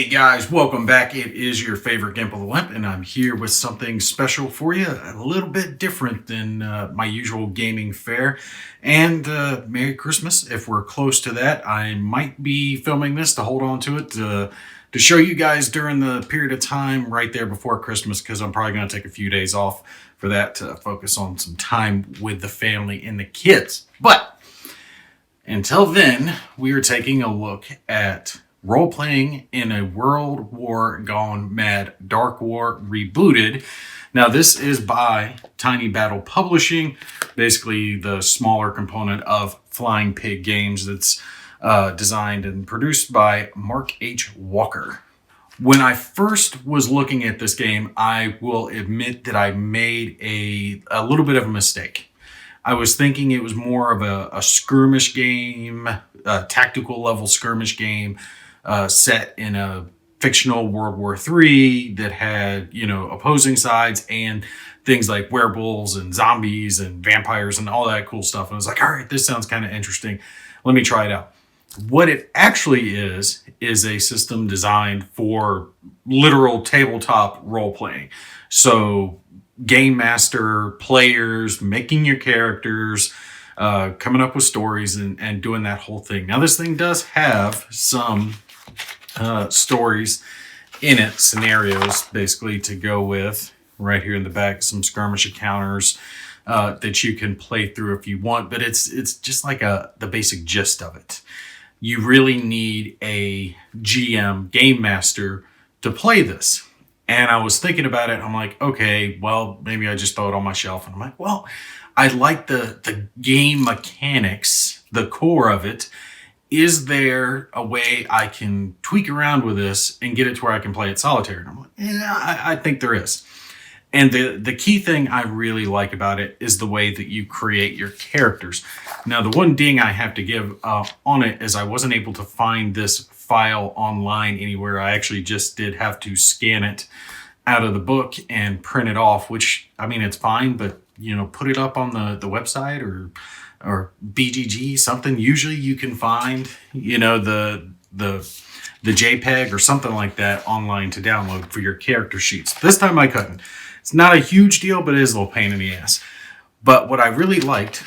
Hey guys, welcome back. It is your favorite Gimp of the Limp, and I'm here with something special for you, a little bit different than my usual gaming fare. And Merry Christmas. If we're close to that, I might be filming this to hold on to it to show you guys during the period of time right there before Christmas, because I'm probably going to take a few days off for that to focus on some time with the family and the kids. But until then, we are taking a look at role-playing in a World War Gone Mad Dark War Rebooted. Now, this is by Tiny Battle Publishing, basically the smaller component of Flying Pig Games that's designed and produced by Mark H. Walker. When I first was looking at this game, I will admit that I made a little bit of a mistake. I was thinking it was more of a skirmish game, a tactical level skirmish game, set in a fictional World War III that had, opposing sides and things like werewolves and zombies and vampires and all that cool stuff. And I was like, all right, this sounds kind of interesting. Let me try it out. What it actually is a system designed for literal tabletop role playing. So game master, players, making your characters, coming up with stories and doing that whole thing. Now, this thing does have some stories in it, scenarios basically to go with right here in the back, some skirmish encounters that you can play through if you want, but it's just like the basic gist of it. You really need a GM, game master, to play this. And I was thinking about it. I'm like, okay, well, maybe I just throw it on my shelf. And I'm like, well, I like the game mechanics, the core of it. Is there a way I can tweak around with this and get it to where I can play it solitaire? And I'm like, yeah, I think there is. And the key thing I really like about it is the way that you create your characters. Now, the one ding I have to give on it is I wasn't able to find this file online anywhere. I actually just did have to scan it out of the book and print it off, which, I mean, it's fine, but, put it up on the website or BGG, something. Usually you can find, the JPEG or something like that online to download for your character sheets. This time I couldn't. It's not a huge deal, but it is a little pain in the ass. But what I really liked,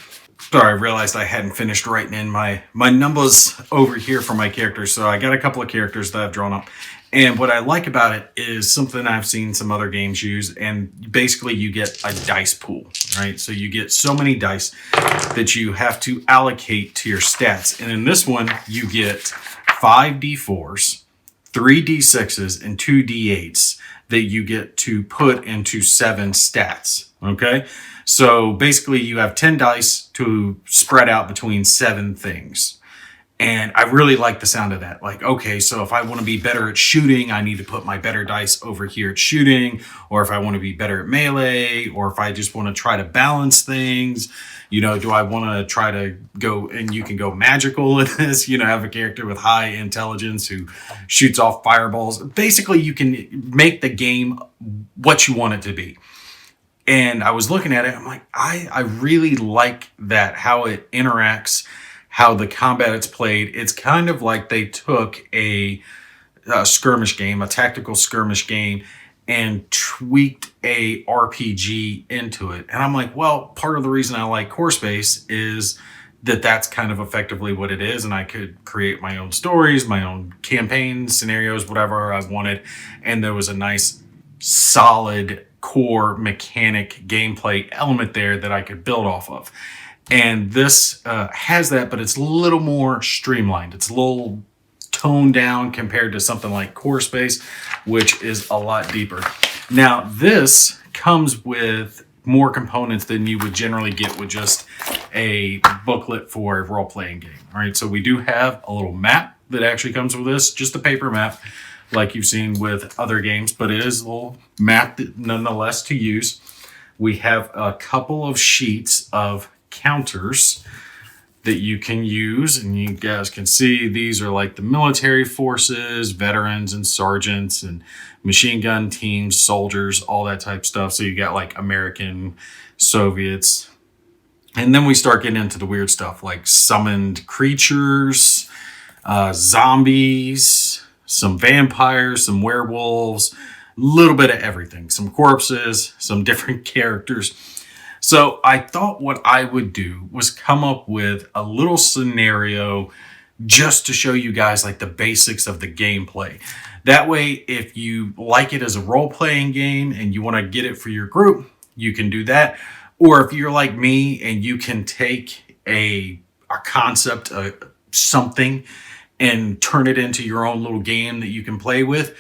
I realized I hadn't finished writing in my numbers over here for my characters. So I got a couple of characters that I've drawn up. And what I like about it is something I've seen some other games use. And basically you get a dice pool, right? So you get so many dice that you have to allocate to your stats. And in this one, you get 5 D4s, 3 D6s, and 2 D8s that you get to put into 7 stats, okay? So basically you have 10 dice to spread out between 7 things. And I really like the sound of that. Like, okay, so if I want to be better at shooting, I need to put my better dice over here at shooting. Or if I want to be better at melee, or if I just want to try to balance things, do I want to try to go, and you can go magical in this, have a character with high intelligence who shoots off fireballs. Basically, you can make the game what you want it to be. And I was looking at it, I'm like, I really like that, how it interacts, how the combat it's played. It's kind of like they took a skirmish game, a tactical skirmish game, and tweaked a RPG into it. And I'm like, well, part of the reason I like Core Space is that that's kind of effectively what it is. And I could create my own stories, my own campaigns, scenarios, whatever I wanted. And there was a nice, solid core mechanic gameplay element there that I could build off of. And this has that, but it's a little more streamlined. It's a little toned down compared to something like Core Space, which is a lot deeper. Now, this comes with more components than you would generally get with just a booklet for a role-playing game. All right, so we do have a little map that actually comes with this, just a paper map like you've seen with other games, but it is a little map that nonetheless to use. We have a couple of sheets of counters that you can use, and you guys can see these are like the military forces, veterans and sergeants and machine gun teams, soldiers, all that type stuff. So you got like American, Soviets, and then we start getting into the weird stuff like summoned creatures, zombies, some vampires, some werewolves, a little bit of everything, some corpses, some different characters. So I thought what I would do was come up with a little scenario just to show you guys like the basics of the gameplay. That way, if you like it as a role-playing game and you want to get it for your group, you can do that. Or if you're like me and you can take a concept, something, and turn it into your own little game that you can play with,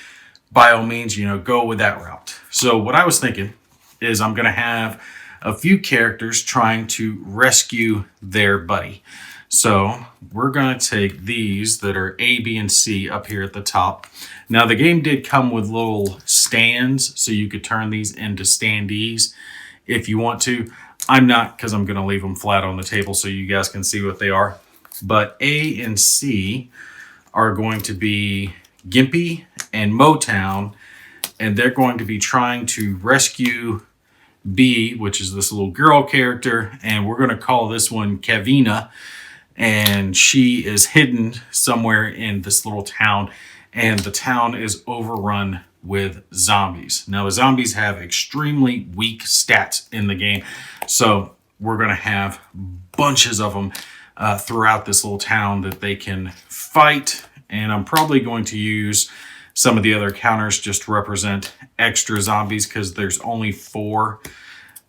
by all means, go with that route. So what I was thinking is I'm going to have a few characters trying to rescue their buddy. So we're going to take these that are A, B, and C up here at the top. Now the game did come with little stands, so you could turn these into standees if you want to. I'm not, because I'm going to leave them flat on the table so you guys can see what they are. But A and C are going to be Gimpy and Motown, and they're going to be trying to rescue B, which is this little girl character, and we're going to call this one Kavina, and she is hidden somewhere in this little town, and the town is overrun with zombies. Now, the zombies have extremely weak stats in the game, so we're going to have bunches of them throughout this little town that they can fight, and I'm probably going to use some of the other counters just to represent extra zombies, because there's only 4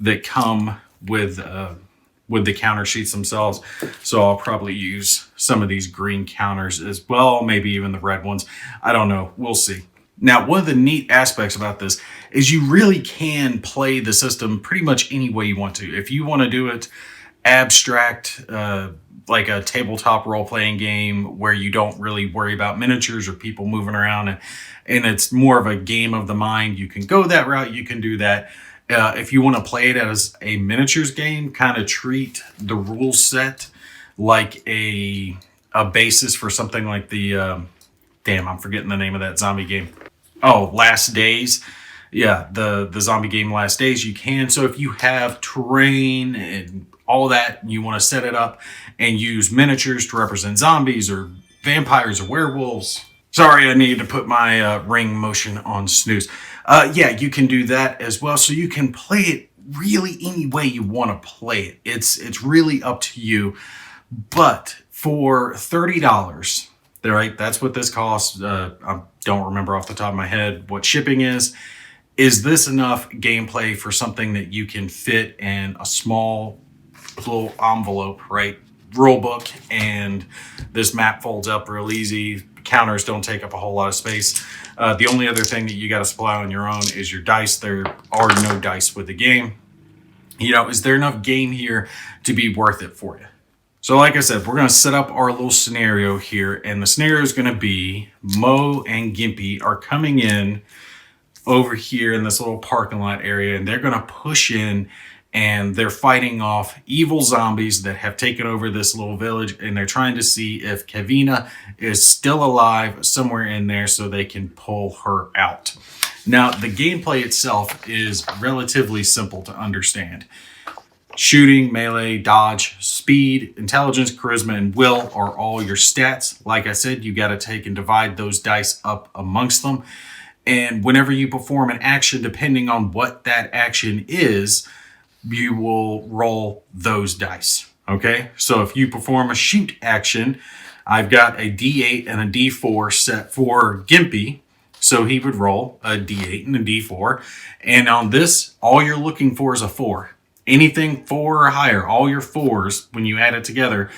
that come with the counter sheets themselves. So I'll probably use some of these green counters as well, maybe even the red ones. I don't know. We'll see. Now, one of the neat aspects about this is you really can play the system pretty much any way you want to. If you want to do it abstract, like a tabletop role-playing game where you don't really worry about miniatures or people moving around, and it's more of a game of the mind, you can go that route. You can do that. If you want to play it as a miniatures game, kind of treat the rule set like a basis for something like the damn, I'm forgetting the name of that zombie game. Oh, Last Days. Yeah, the zombie game Last Days, you can. So if you have terrain and all that, you want to set it up and use miniatures to represent zombies or vampires or werewolves. Sorry, I needed to put my ring motion on snooze. Yeah, you can do that as well. So you can play it really any way you want to play it. It's really up to you. But for $30, right, that's what this costs. I don't remember off the top of my head what shipping is. Is this enough gameplay for something that you can fit in a small little envelope, right? Rule book, and this map folds up real easy. Counters don't take up a whole lot of space. The only other thing that you got to supply on your own is your dice. There are no dice with the game. Is there enough game here to be worth it for you? So like I said, we're going to set up our little scenario here, and the scenario is going to be Mo and Gimpy are coming in over here in this little parking lot area, and they're going to push in, and they're fighting off evil zombies that have taken over this little village, and they're trying to see if Kavina is still alive somewhere in there so they can pull her out. Now, the gameplay itself is relatively simple to understand. Shooting, melee, dodge, speed, intelligence, charisma, and will are all your stats. Like I said, you got to take and divide those dice up amongst them. And whenever you perform an action, depending on what that action is, you will roll those dice. Okay? So if you perform a shoot action, I've got a D8 and a D4 set for Gimpy. So he would roll a D8 and a D4. And on this, all you're looking for is a 4. Anything 4 or higher, all your 4s, when you add it together,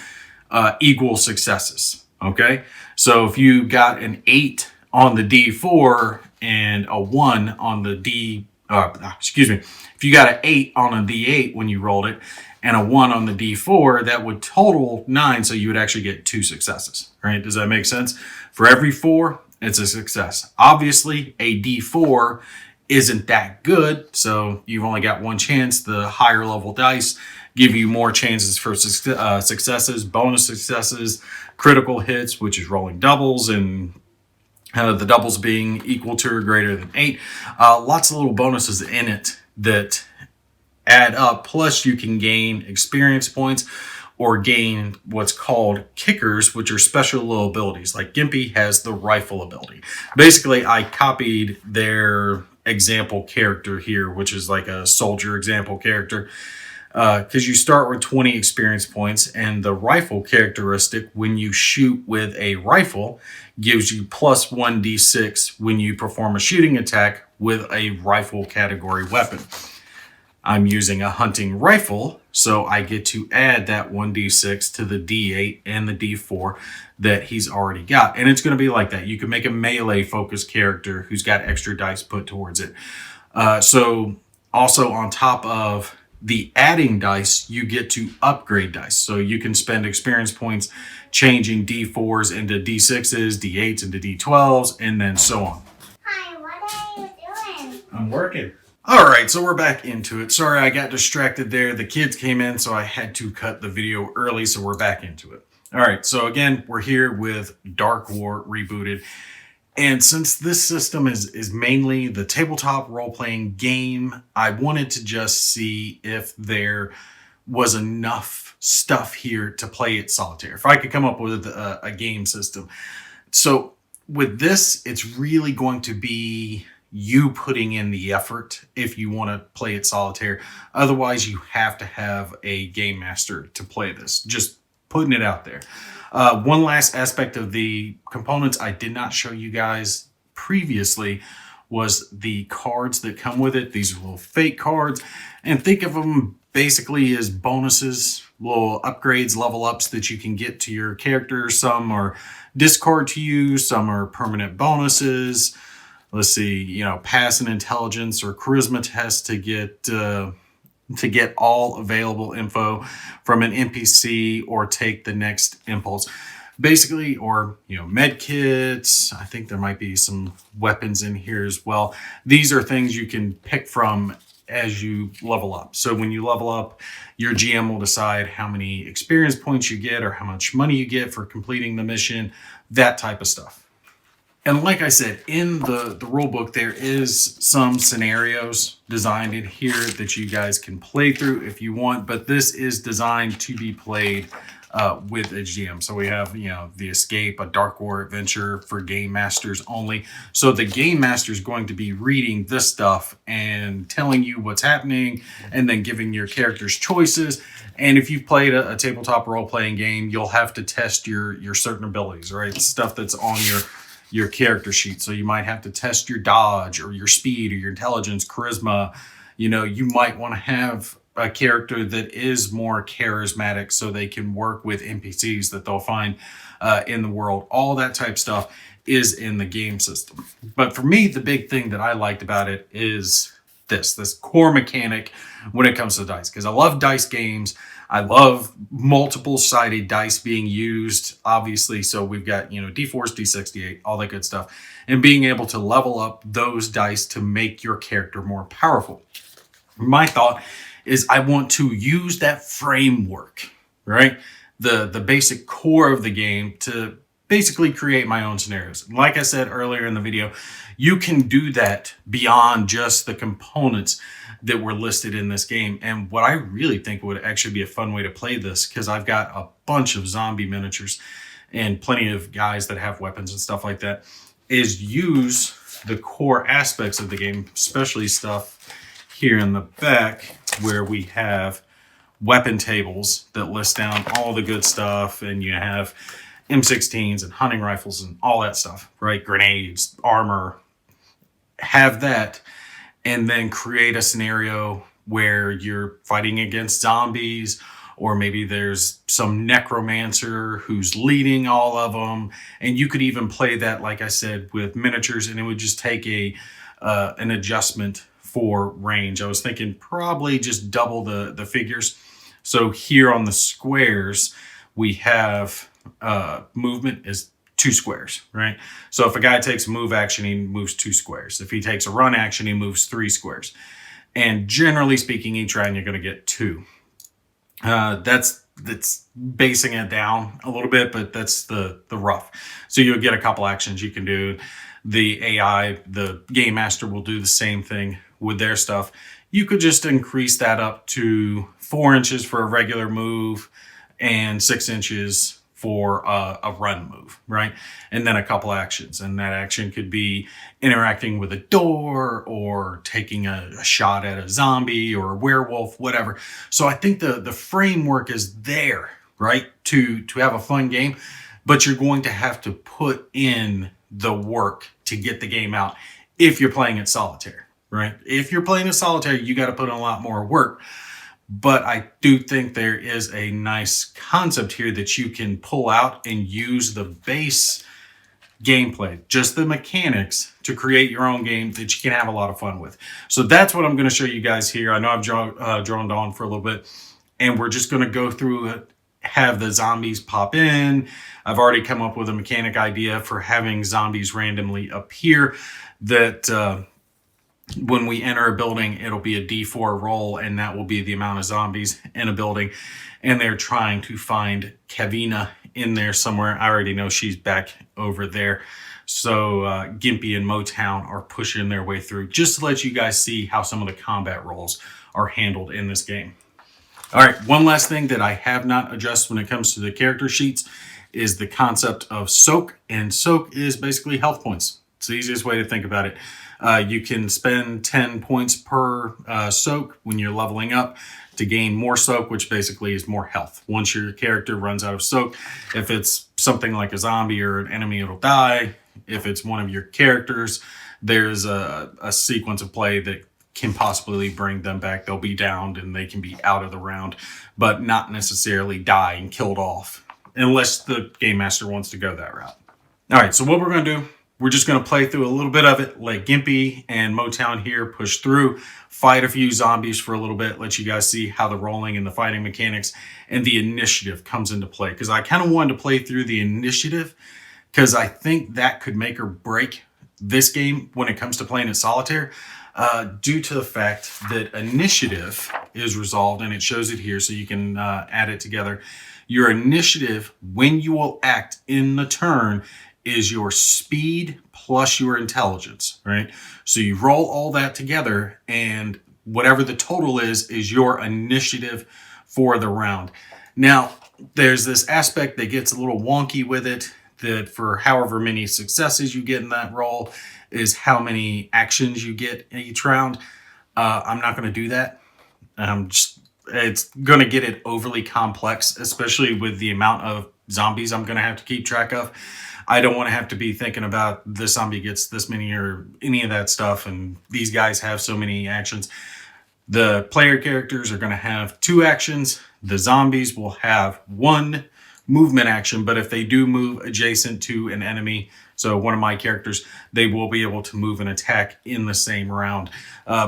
equal successes. Okay? So if you got an 8 on the D4 and a 1 on the if you got an 8 on a D8 when you rolled it and a 1 on the D4, that would total 9, so you would actually get 2 successes. Right? Does that make sense? For every 4, it's a success. Obviously, a D4 isn't that good, so you've only got 1 chance. The higher level dice give you more chances for successes, bonus successes, critical hits, which is rolling doubles, and the doubles being equal to or greater than 8. Lots of little bonuses in it that add up. Plus, you can gain experience points, or gain what's called kickers, which are special little abilities. Like Gimpy has the rifle ability. Basically, I copied their example character here, which is like a soldier example character, because you start with 20 experience points, and the rifle characteristic, when you shoot with a rifle, gives you plus 1d6 when you perform a shooting attack with a rifle category weapon. I'm using a hunting rifle, so I get to add that 1d6 to the d8 and the d4 that he's already got. And it's going to be like that. You can make a melee focused character who's got extra dice put towards it. So also on top of the adding dice, you get to upgrade dice. So you can spend experience points changing d4s into d6s, d8s into d12s, and then so on. Hi, what are you doing? I'm working. All right, so we're back into it. Sorry, I got distracted there. The kids came in, so I had to cut the video early, so we're back into it. All right, so again, we're here with Dark War Rebooted. And since this system is mainly the tabletop role-playing game, I wanted to just see if there was enough stuff here to play it solitaire. If I could come up with a game system. So with this, it's really going to be you putting in the effort if you want to play it solitaire. Otherwise, you have to have a game master to play this. Just putting it out there. One last aspect of the components I did not show you guys previously was the cards that come with it. These are little fake cards, and think of them basically as bonuses, little upgrades, level ups that you can get to your character. Some are discard to you, some are permanent bonuses. Let's see, pass an intelligence or charisma test to get all available info from an NPC or take the next impulse. Basically, or med kits. I think there might be some weapons in here as well. These are things you can pick from as you level up. So when you level up, your GM will decide how many experience points you get or how much money you get for completing the mission, that type of stuff. And like I said, in the rule book, there is some scenarios designed in here that you guys can play through if you want, but this is designed to be played with a GM. So we have, the Escape, a Dark War adventure for game masters only. So the game master is going to be reading this stuff and telling you what's happening and then giving your characters choices. And if you've played a tabletop role-playing game, you'll have to test your certain abilities, right? Stuff that's on your character sheet. So you might have to test your dodge or your speed or your intelligence, charisma. You might want to have a character that is more charismatic so they can work with NPCs that they'll find in the world. All that type stuff is in the game system. But for me, the big thing that I liked about it is this core mechanic when it comes to dice, because I love dice games. I love multiple-sided dice being used, obviously. So we've got, D4s, D6, D8, all that good stuff. And being able to level up those dice to make your character more powerful. My thought is I want to use that framework, right? The basic core of the game to basically create my own scenarios. Like I said earlier in the video, you can do that beyond just the components that were listed in this game. And what I really think would actually be a fun way to play this, because I've got a bunch of zombie miniatures and plenty of guys that have weapons and stuff like that, is use the core aspects of the game, especially stuff here in the back where we have weapon tables that list down all the good stuff, and you have M16s and hunting rifles and all that stuff, right? Grenades, armor. Have that, and then create a scenario where you're fighting against zombies, or maybe there's some necromancer who's leading all of them, and you could even play that, like I said, with miniatures, and it would just take an adjustment for range. I was thinking probably just double the figures. So here on the squares, we have movement is 2 squares, right? So if a guy takes a move action, he moves 2 squares. If he takes a run action, he moves 3 squares. And generally speaking, each round you're going to get 2. That's basing it down a little bit, but that's the rough. So you'll get a couple actions you can do. The AI, the game master, will do the same thing with their stuff. You could just increase that up to 4 inches for a regular move, and 6 inches for a run move, right? And then a couple actions. And that action could be interacting with a door or taking a shot at a zombie or a werewolf, whatever. So I think the framework is there, right? To have a fun game, but you're going to have to put in the work to get the game out if you're playing it solitaire, right? If you're playing it solitaire, you got to put in a lot more work. But I do think there is a nice concept here that you can pull out and use the base gameplay, just the mechanics, to create your own game that you can have a lot of fun with. So that's what I'm going to show you guys here. I know I've droned on for a little bit, and we're just going to go through it, have the zombies pop in. I've already come up with a mechanic idea for having zombies randomly appear that when we enter a building, it'll be a D4 roll, and that will be the amount of zombies in a building. And they're trying to find Kavina in there somewhere. I already know she's back over there. So Gimpy and Motown are pushing their way through, just to let you guys see how some of the combat roles are handled in this game. All right, one last thing that I have not addressed when it comes to the character sheets is the concept of soak. And soak is basically health points. It's the easiest way to think about it. You can spend 10 points per soak when you're leveling up to gain more soak, which basically is more health. Once your character runs out of soak, if it's something like a zombie or an enemy, it'll die. If it's one of your characters, there's a sequence of play that can possibly bring them back. They'll be downed and they can be out of the round, but not necessarily die and killed off, unless the game master wants to go that route. All right, so what we're going to do, we're just going to play through a little bit of it, let Gimpy and Motown here push through, fight a few zombies for a little bit, let you guys see how the rolling and the fighting mechanics and the initiative comes into play. Because I kind of wanted to play through the initiative because I think that could make or break this game when it comes to playing it solitaire, due to the fact that initiative is resolved, and it shows it here so you can add it together. Your initiative, when you will act in the turn, is your speed plus your intelligence, right? So you roll all that together, and whatever the total is your initiative for the round. Now, there's this aspect that gets a little wonky with it, that for however many successes you get in that roll is how many actions you get in each round. I'm not going to do that. It's going to get it overly complex, especially with the amount of zombies I'm going to have to keep track of. I don't want to have to be thinking about this zombie gets this many or any of that stuff, and these guys have so many actions. The player characters are going to have 2 actions. The zombies will have 1 movement action, but if they do move adjacent to an enemy, so one of my characters, they will be able to move and attack in the same round.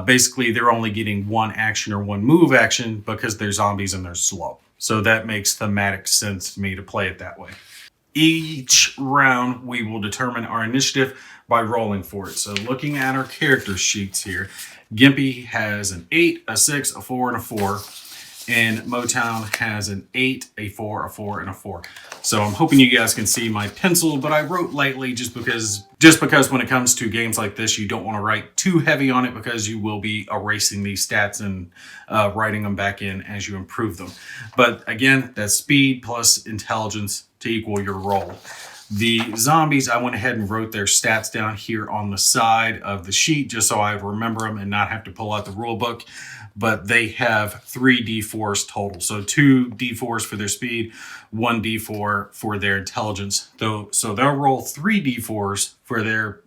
Basically, they're only getting 1 action or 1 move action because they're zombies and they're slow. So that makes thematic sense to me to play it that way. Each round, we will determine our initiative by rolling for it. So looking at our character sheets here, Gimpy has an 8, a 6, a 4, and a 4. And Motown has an 8, a 4, a 4, and a 4. So I'm hoping you guys can see my pencil, but I wrote lightly just because when it comes to games like this, you don't want to write too heavy on it because you will be erasing these stats and writing them back in as you improve them. But again, that's speed plus intelligence to equal your roll. The zombies, I went ahead and wrote their stats down here on the side of the sheet just so I remember them and not have to pull out the rule book. But they have 3 D4s total. So 2 D4s for their speed, 1 D4 for their intelligence. So they'll roll 3 D4s for their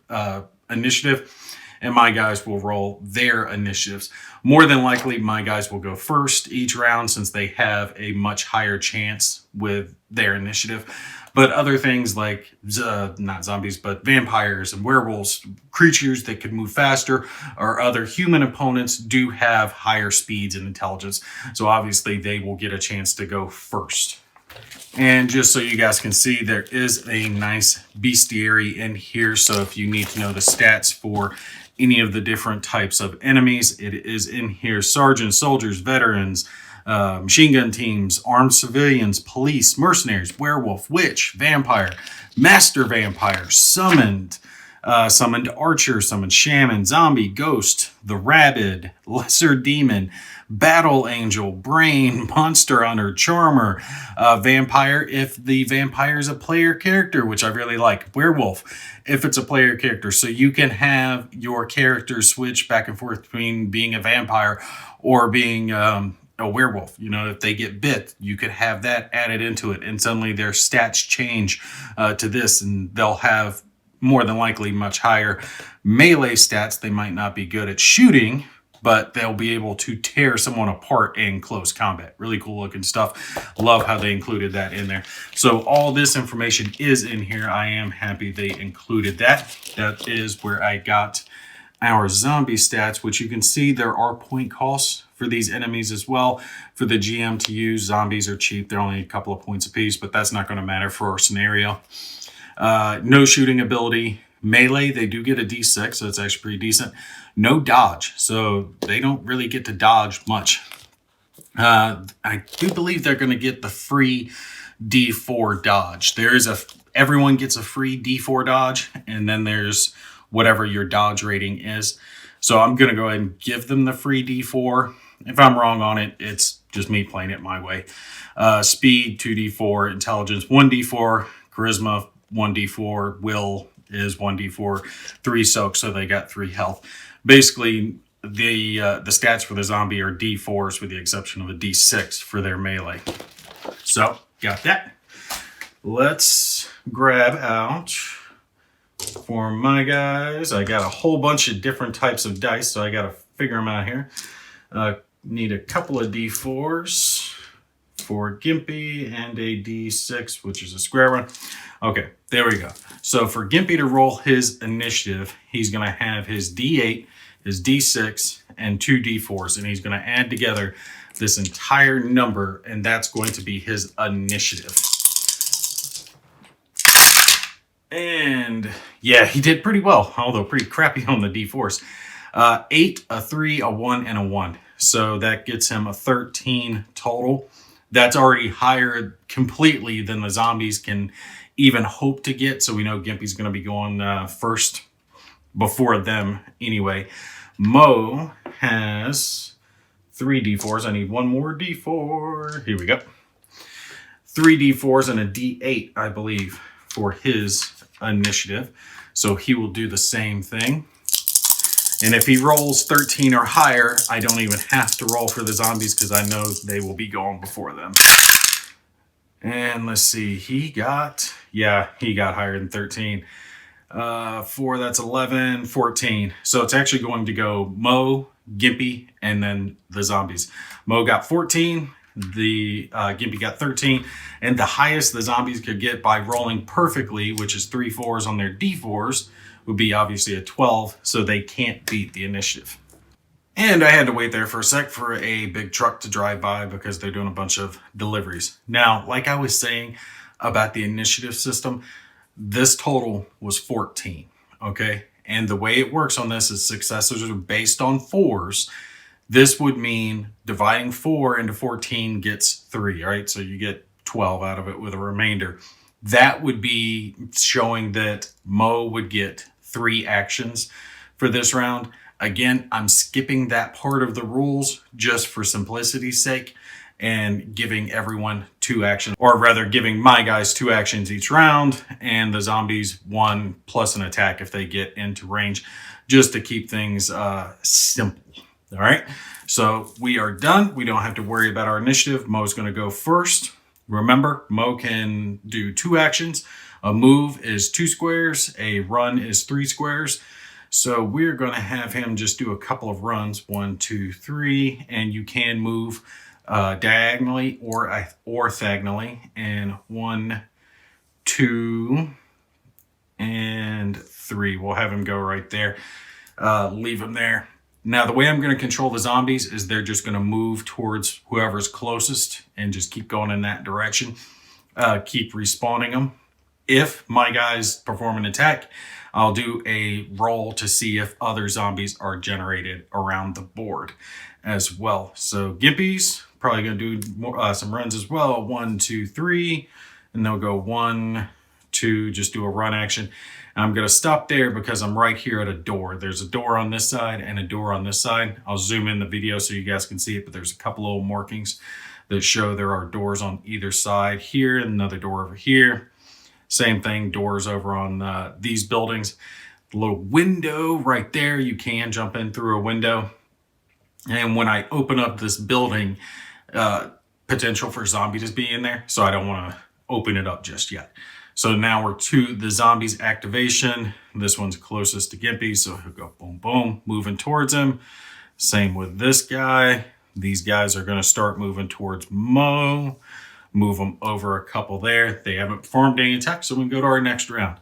initiative, and my guys will roll their initiatives. More than likely, my guys will go first each round since they have a much higher chance with their initiative. But other things like, not zombies, but vampires and werewolves, creatures that could move faster, or other human opponents do have higher speeds and intelligence. So obviously they will get a chance to go first. And just so you guys can see, there is a nice bestiary in here. So if you need to know the stats for any of the different types of enemies, it is in here. Sergeants, soldiers, veterans, machine gun teams, armed civilians, police, mercenaries, werewolf, witch, vampire, master vampire, summoned, Summoned Archer, summoned Shaman, Zombie, Ghost, the Rabid, Lesser Demon, Battle Angel, Brain, Monster Hunter, Charmer, Vampire if the vampire is a player character, which I really like, Werewolf if it's a player character. So you can have your character switch back and forth between being a vampire or being a werewolf. You know, if they get bit, you could have that added into it, and suddenly their stats change to this, and they'll have more than likely much higher melee stats. They might not be good at shooting, but they'll be able to tear someone apart in close combat. Really cool looking stuff. Love how they included that in there. So all this information is in here. I am happy they included that. That is where I got our zombie stats, which you can see there are point costs for these enemies as well. For the GM to use, zombies are cheap. They're only a couple of points apiece, but that's not going to matter for our scenario. No shooting ability. Melee, they do get a D6, so it's actually pretty decent. No dodge, so they don't really get to dodge much. I do believe they're going to get the free D4 dodge. Everyone gets a free D4 dodge, and then there's whatever your dodge rating is. So I'm going to go ahead and give them the free D4. If I'm wrong on it, it's just me playing it my way. Speed, 2D4. Intelligence, 1D4. Charisma, 1D4. Will is 1D4. 3 soak, so they got 3 health. Basically, the stats for the zombie are D4s with the exception of a D6 for their melee. So, got that. Let's grab out for my guys. I got a whole bunch of different types of dice, so I got to figure them out here. Need a couple of D4s for Gimpy and a D6, which is a square one. Okay, there we go. So for Gimpy to roll his initiative, he's going to have his D8, his D6, and 2 D4s, and he's going to add together this entire number, and that's going to be his initiative. And yeah, he did pretty well, although pretty crappy on the D4s. 8, a 3, a 1, and a 1. So that gets him a 13 total. That's already higher completely than the zombies can even hope to get. So we know Gimpy's going to be going first before them anyway. Mo has 3 D4s. I need one more D4. Here we go. 3 D4s and a D8, I believe, for his initiative. So he will do the same thing. And if he rolls 13 or higher, I don't even have to roll for the zombies because I know they will be going before them. And let's see, he got higher than 13. 4, that's 11, 14. So it's actually going to go Mo, Gimpy, and then the zombies. Mo got 14, the Gimpy got 13, and the highest the zombies could get by rolling perfectly, which is 3 4s on their D4s, would be obviously a 12, so they can't beat the initiative. And I had to wait there for a sec for a big truck to drive by because they're doing a bunch of deliveries. Now, like I was saying about the initiative system, this total was 14, okay? And the way it works on this is successes are based on 4s. This would mean dividing 4 into 14 gets 3, right? So you get 12 out of it with a remainder. That would be showing that Mo would get 3 actions for this round. Again, I'm skipping that part of the rules just for simplicity's sake and giving everyone 2 actions, or rather giving my guys 2 actions each round and the zombies 1 plus an attack if they get into range, just to keep things simple. All right, so we are done. We don't have to worry about our initiative. Mo's going to go first. Remember, Mo can do 2 actions. A move is 2 squares. A run is 3 squares. So we're going to have him just do a couple of runs, 1, 2, 3, and you can move diagonally or orthogonally. And 1, 2, and 3. We'll have him go right there. Leave him there. Now, the way I'm going to control the zombies is they're just going to move towards whoever's closest and just keep going in that direction. Keep respawning them. If my guys perform an attack, I'll do a roll to see if other zombies are generated around the board as well. So Gimpy's probably going to do some runs as well. 1, 2, 3. And they'll go 1, to just do a run action. I'm going to stop there because I'm right here at a door. There's a door on this side and a door on this side. I'll zoom in the video so you guys can see it, but there's a couple little markings that show there are doors on either side here, and another door over here. Same thing, doors over on these buildings. The little window right there, you can jump in through a window. And when I open up this building, potential for zombies to be in there, so I don't want to open it up just yet. So now we're to the zombies activation. This one's closest to Gimpy, so he'll go boom, boom, moving towards him. Same with this guy. These guys are going to start moving towards Mo. Move them over a couple there. They haven't performed any attacks, so we can go to our next round.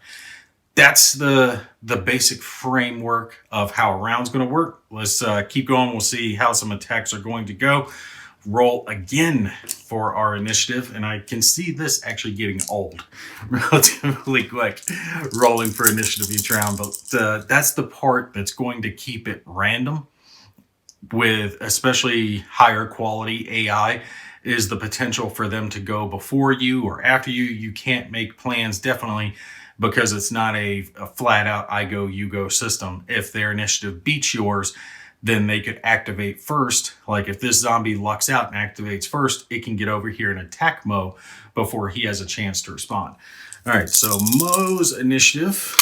That's the basic framework of how a round's going to work. Let's keep going. We'll see how some attacks are going to go. Roll again for our initiative, and I can see this actually getting old relatively quick, rolling for initiative each round, but that's the part that's going to keep it random. With especially higher quality AI is the potential for them to go before you or after you. You can't make plans, definitely, because it's not a flat out I go, you go system. If their initiative beats yours, then they could activate first. Like if this zombie lucks out and activates first, it can get over here and attack Mo before he has a chance to respond. All right, so Mo's initiative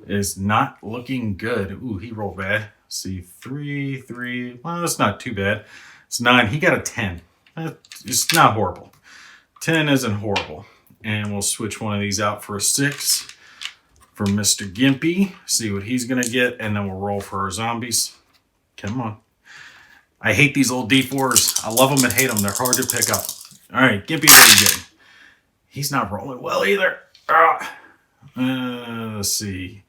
is not looking good. Ooh, he rolled bad. Let's see, 3, 3. Well, that's not too bad. It's 9. He got a 10. It's not horrible. 10 isn't horrible. And we'll switch one of these out for a 6 for Mr. Gimpy. See what he's going to get, and then we'll roll for our zombies. Come on. I hate these little D4s. I love them and hate them. They're hard to pick up. All right, Gimpy, what are you getting? He's not rolling well either. Let's see.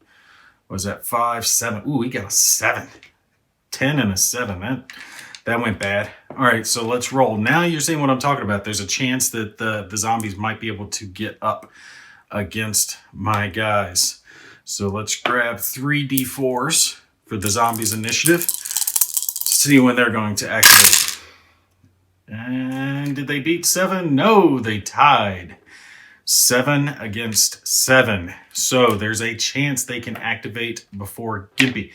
What was that? 5, 7. Ooh, he got a 7. 10 and a 7. That went bad. All right, so let's roll. Now you're seeing what I'm talking about. There's a chance that the zombies might be able to get up against my guys. So let's grab 3 D4s for the zombies initiative. See when they're going to activate. And did they beat 7? No, they tied. 7 against 7. So there's a chance they can activate before Gimpy.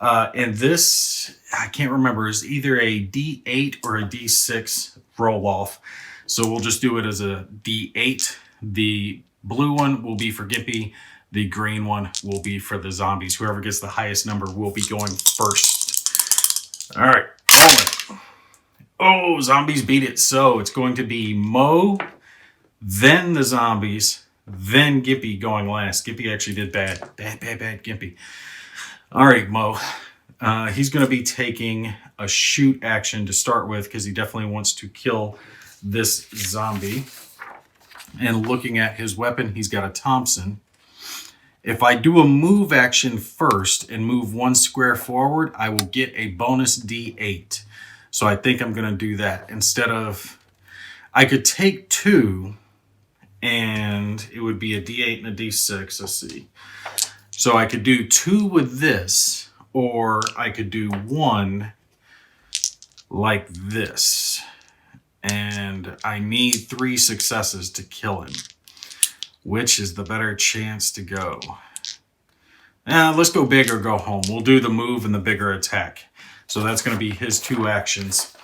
And this, I can't remember, is either a D8 or a D6 roll off. So we'll just do it as a D8. The blue one will be for Gimpy. The green one will be for the zombies. Whoever gets the highest number will be going first. All right, rolling. Oh, zombies beat it. So it's going to be Mo, then the zombies, then Gimpy going last. Gimpy actually did bad. Bad, Gimpy. All right, Mo. He's going to be taking a shoot action to start with because he definitely wants to kill this zombie. And looking at his weapon, he's got a Thompson. If I do a move action first and move 1 square forward, I will get a bonus D8. So I think I'm going to do that. Instead of, I could take 2 and it would be a D8 and a D6. Let's see. So I could do 2 with this, or I could do 1 like this. And I need 3 successes to kill him. Which is the better chance to go? Let's go big or go home. We'll do the move and the bigger attack. So that's going to be his 2 actions.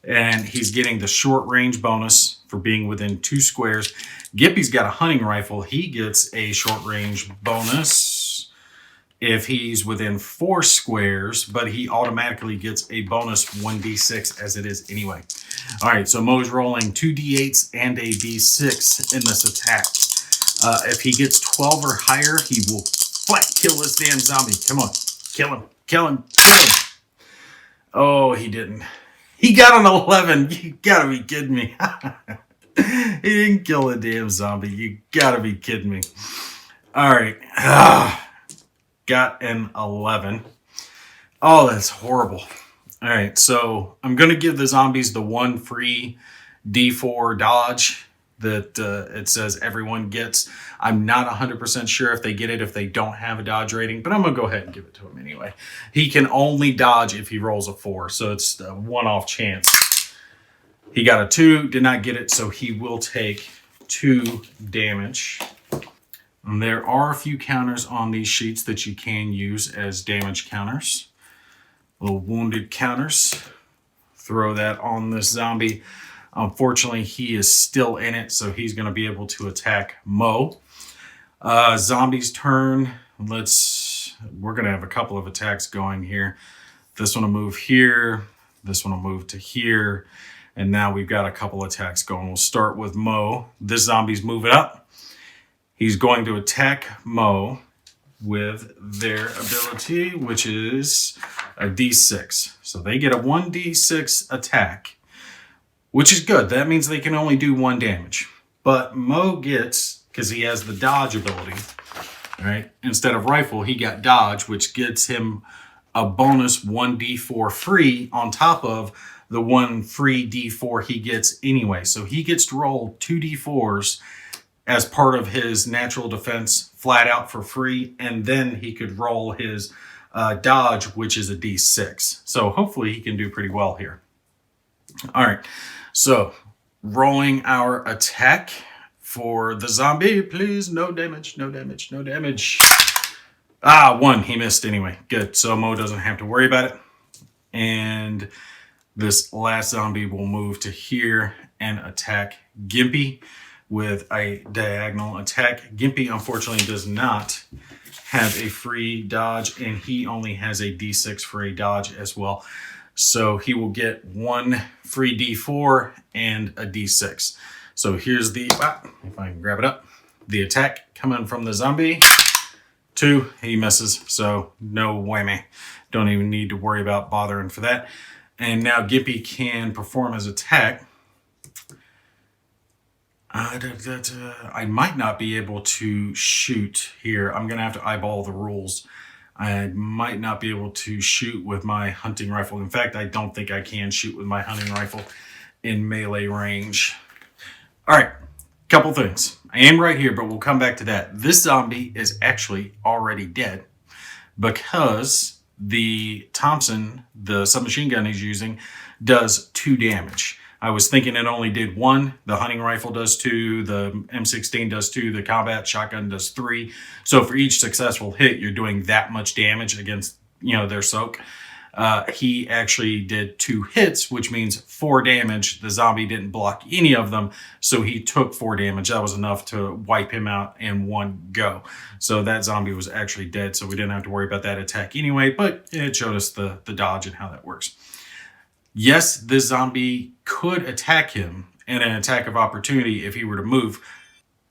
And he's getting the short range bonus for being within 2 squares. Gimpy's got a hunting rifle. He gets a short range bonus if he's within 4 squares, but he automatically gets a bonus 1d6 as it is anyway. All right, so Mo's rolling 2 d8s and a d6 in this attack. If he gets 12 or higher, he will flat kill this damn zombie. Come on. Kill him. Kill him. Kill him. Oh, he didn't. He got an 11. You gotta be kidding me. He didn't kill the damn zombie. You gotta be kidding me. All right. Got an 11. Oh, that's horrible. All right, so I'm going to give the zombies the 1 free D4 dodge that it says everyone gets. I'm not 100% sure if they get it if they don't have a dodge rating, but I'm going to go ahead and give it to him anyway. He can only dodge if he rolls a 4, so it's a one-off chance. He got a 2, did not get it, so he will take 2 damage. And there are a few counters on these sheets that you can use as damage counters. Little wounded counters. Throw that on this zombie. Unfortunately, he is still in it, so he's going to be able to attack Mo. Zombie's turn. We're going to have a couple of attacks going here. This one will move here. This one will move to here. And now we've got a couple attacks going. We'll start with Mo. This zombie's moving up. He's going to attack Mo with their ability, which is a D6. So they get a 1d6 attack, which is good. That means they can only do 1 damage. But Mo gets, because he has the dodge ability, right? Instead of rifle, he got dodge, which gets him a bonus 1d4 free on top of the 1 free d4 he gets anyway. So he gets to roll 2d4s as part of his natural defense flat out for free, and then he could roll his dodge, which is a d6. So hopefully he can do pretty well here. All right, so rolling our attack for the zombie, please. No damage, no damage, no damage. 1, he missed anyway. Good, so Mo doesn't have to worry about it. And this last zombie will move to here and attack Gimpy with a diagonal attack. Gimpy, unfortunately, does not have a free dodge, and he only has a d6 for a dodge as well. So he will get 1 free d4 and a d6. So here's the, if I can grab it up, the attack coming from the zombie. 2, he misses, so no whammy. Don't even need to worry about bothering for that. And now Gimpy can perform his attack. I might not be able to shoot here. I'm going to have to eyeball the rules. I might not be able to shoot with my hunting rifle. In fact, I don't think I can shoot with my hunting rifle in melee range. All right, couple things. I am right here, but we'll come back to that. This zombie is actually already dead because the Thompson, the submachine gun he's using, does 2 damage. I was thinking it only did 1. The hunting rifle does 2. The M16 does 2. The combat shotgun does 3. So for each successful hit, you're doing that much damage against, their soak. He actually did 2 hits, which means 4 damage. The zombie didn't block any of them, so he took 4 damage. That was enough to wipe him out in one go. So that zombie was actually dead, so we didn't have to worry about that attack anyway, but it showed us the dodge and how that works. Yes, this zombie could attack him in an attack of opportunity if he were to move.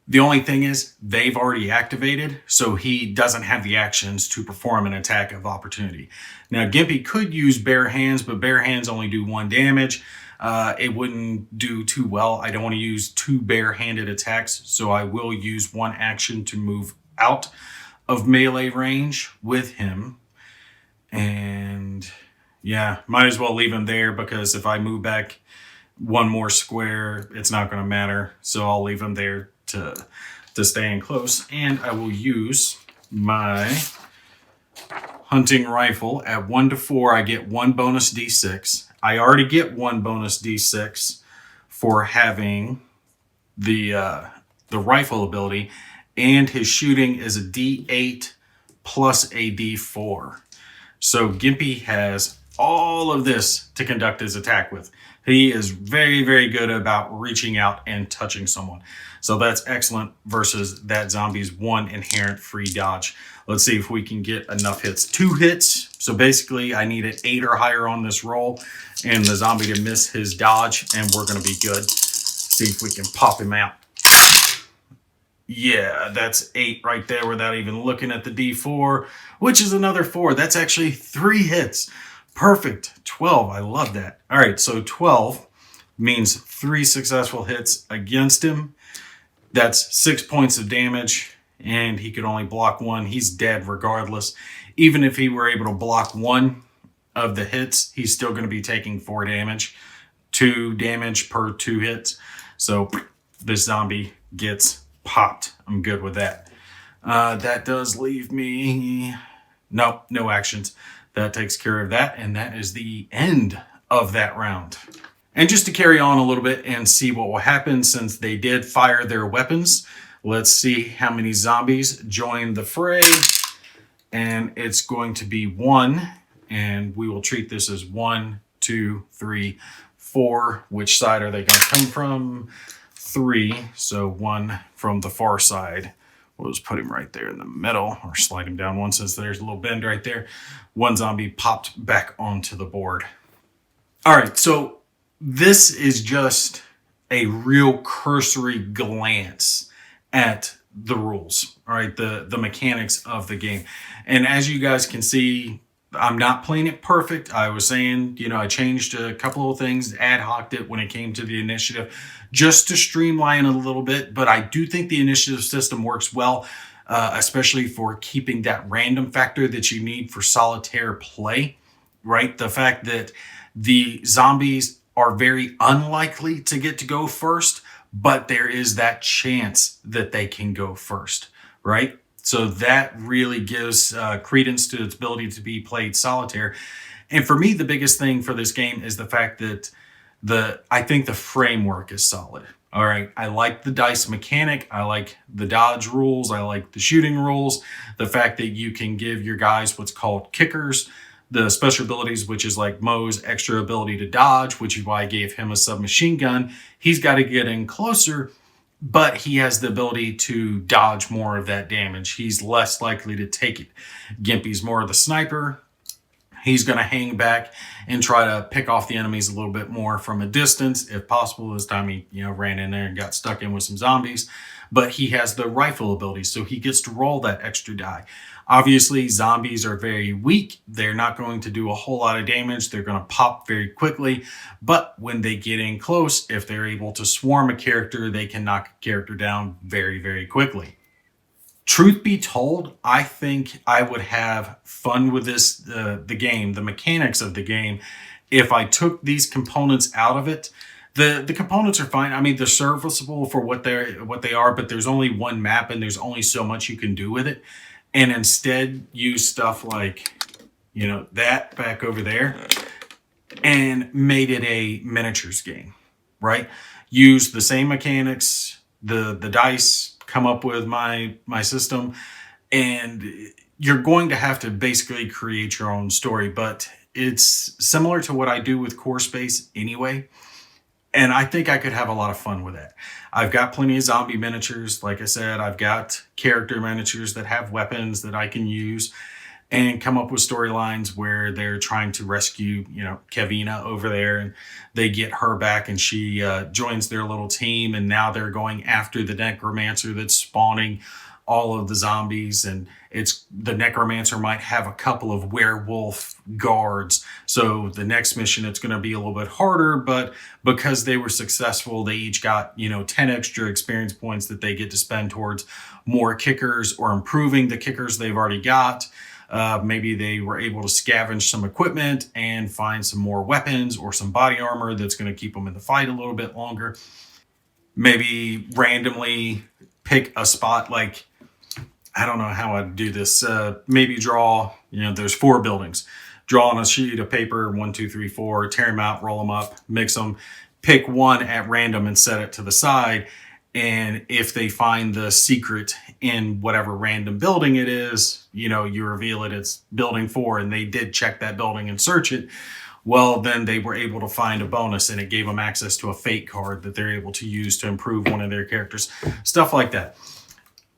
The only thing is they've already activated, so he doesn't have the actions to perform an attack of opportunity. Now, Gimpy could use bare hands, but bare hands only do 1 damage. It wouldn't do too well. I don't want to use 2 bare-handed attacks, so I will use 1 action to move out of melee range with him. And yeah, might as well leave him there because if I move back 1 more square, it's not going to matter. So I'll leave him there to stay in close. And I will use my hunting rifle. At 1 to 4, I get 1 bonus d6. I already get 1 bonus d6 for having the rifle ability, and his shooting is a d8 plus a d4. So Gimpy has all of this to conduct his attack with. He is very, very good about reaching out and touching someone. So that's excellent versus that zombie's 1 inherent free dodge. Let's see if we can get enough hits. 2 hits. So basically I need an 8 or higher on this roll and the zombie to miss his dodge, and we're going to be good. See if we can pop him out. Yeah, that's 8 right there without even looking at the D4, which is another 4. That's actually 3 hits. Perfect. 12. I love that. All right, so 12 means 3 successful hits against him. That's 6 points of damage, and he could only block 1. He's dead regardless. Even if he were able to block 1 of the hits, he's still going to be taking 4 damage. 2 damage per 2 hits. So this zombie gets popped. I'm good with that. That does leave me... No actions. That takes care of that, and that is the end of that round. And just to carry on a little bit and see what will happen, since they did fire their weapons, Let's see how many zombies join the fray. And it's going to be 1. And we will treat this as 1, 2, 3, 4. Which side are they going to come from? 3. So 1 from the far side. We'll just put him right there in the middle, or slide him down 1 since there's a little bend right there. 1 zombie popped back onto the board. All right, so this is just a real cursory glance at the rules, all right, the mechanics of the game. And as you guys can see, I'm not playing it perfect. I was saying, I changed a couple of things, ad hoc'd it when it came to the initiative, just to streamline it a little bit. But I do think the initiative system works well, especially for keeping that random factor that you need for solitaire play, right? The fact that the zombies are very unlikely to get to go first, but there is that chance that they can go first, right? So that really gives credence to its ability to be played solitaire. And for me, the biggest thing for this game is the fact that I think the framework is solid. All right. I like the dice mechanic. I like the dodge rules. I like the shooting rules. The fact that you can give your guys what's called kickers, the special abilities, which is like Mo's extra ability to dodge, which is why I gave him a submachine gun. He's got to get in closer, but he has the ability to dodge more of that damage. He's less likely to take it. Gimpy's more of the sniper. He's going to hang back and try to pick off the enemies a little bit more from a distance, if possible. This time he, ran in there and got stuck in with some zombies. But he has the rifle ability, so he gets to roll that extra die. Obviously, zombies are very weak. They're not going to do a whole lot of damage. They're going to pop very quickly. But when they get in close, if they're able to swarm a character, they can knock a character down very, very quickly. Truth be told, I think I would have fun with this, the game, the mechanics of the game, if I took these components out of it. The components are fine. I mean, they're serviceable for what they are, but there's only one map and there's only so much you can do with it. And instead use stuff like, that back over there and made it a miniatures game, right? Use the same mechanics, the dice, come up with my system, and you're going to have to basically create your own story. But it's similar to what I do with Core Space anyway. And I think I could have a lot of fun with that. I've got plenty of zombie miniatures. Like I said, I've got character miniatures that have weapons that I can use and come up with storylines where they're trying to rescue, Kevina over there, and they get her back and she joins their little team. And now they're going after the necromancer that's spawning all of the zombies, and the necromancer might have a couple of werewolf guards. So the next mission, it's going to be a little bit harder, but because they were successful, they each got, 10 extra experience points that they get to spend towards more kickers or improving the kickers they've already got. Maybe they were able to scavenge some equipment and find some more weapons or some body armor that's going to keep them in the fight a little bit longer. Maybe randomly pick a spot, like, I don't know how I'd do this. Maybe draw, there's 4 buildings. Draw on a sheet of paper, 1, 2, 3, 4, tear them out, roll them up, mix them, pick one at random and set it to the side. And if they find the secret in whatever random building it is, you reveal it's building 4, and they did check that building and search it. Well, then they were able to find a bonus, and it gave them access to a fate card that they're able to use to improve one of their characters. Stuff like that.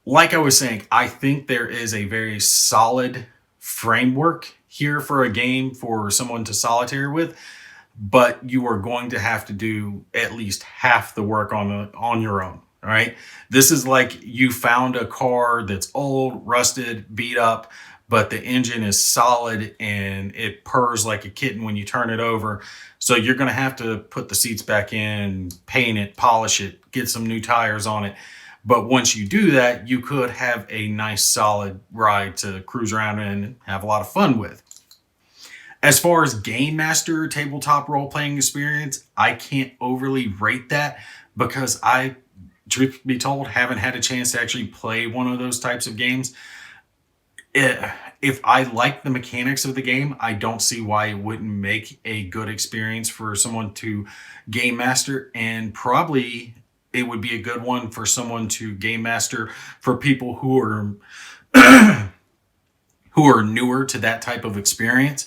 Like I was saying, I think there is a very solid framework here for a game for someone to solitaire with, but you are going to have to do at least half the work on your own. All right. This is like you found a car that's old, rusted, beat up, but the engine is solid and it purrs like a kitten when you turn it over. So you're going to have to put the seats back in, paint it, polish it, get some new tires on it. But once you do that, you could have a nice solid ride to cruise around and have a lot of fun with. As far as Game Master tabletop role-playing experience, I can't overly rate that because I, truth be told, haven't had a chance to actually play one of those types of games. If I like the mechanics of the game, I don't see why it wouldn't make a good experience for someone to game master. And probably it would be a good one for someone to game master for people who are who are newer to that type of experience,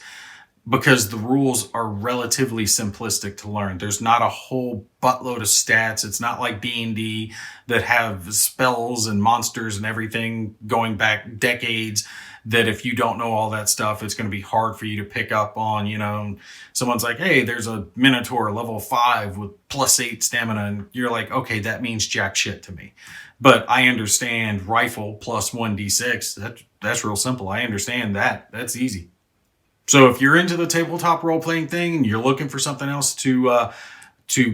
because the rules are relatively simplistic to learn. There's not a whole buttload of stats. It's not like D&D that have spells and monsters and everything going back decades, that if you don't know all that stuff, it's going to be hard for you to pick up on. Someone's like, hey, there's a Minotaur level 5 with +8 stamina. And you're like, okay, that means jack shit to me. But I understand rifle plus 1d6. That's real simple. I understand that. That's easy. So if you're into the tabletop role-playing thing and you're looking for something else to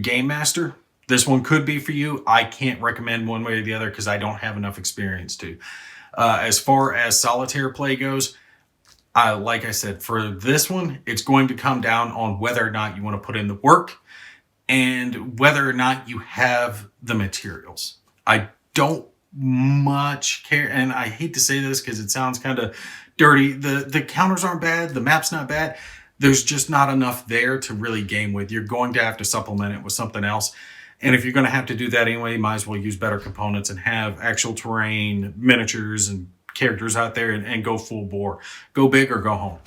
game master, this one could be for you. I can't recommend one way or the other because I don't have enough experience to. As far as solitaire play goes, like I said, for this one, it's going to come down on whether or not you want to put in the work and whether or not you have the materials. I don't much care, and I hate to say this because it sounds kind of dirty. The counters aren't bad, the map's not bad. There's just not enough there to really game with. You're going to have to supplement it with something else. And if you're going to have to do that anyway, you might as well use better components and have actual terrain, miniatures, and characters out there and go full bore. Go big or go home.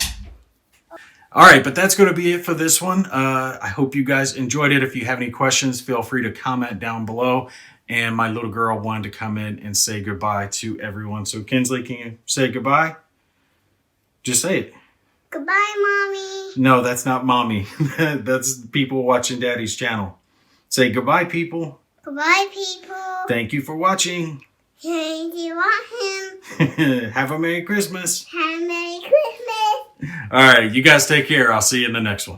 All right, but that's going to be it for this one. I hope you guys enjoyed it. If you have any questions, feel free to comment down below. And my little girl wanted to come in and say goodbye to everyone. So Kinsley, can you say goodbye? Just say it. Goodbye, Mommy. No, that's not Mommy. That's people watching Daddy's channel. Say goodbye, people. Goodbye, people. Thank you for watching. Thank you, want him. Have a Merry Christmas. Have a Merry Christmas. All right, you guys take care. I'll see you in the next one.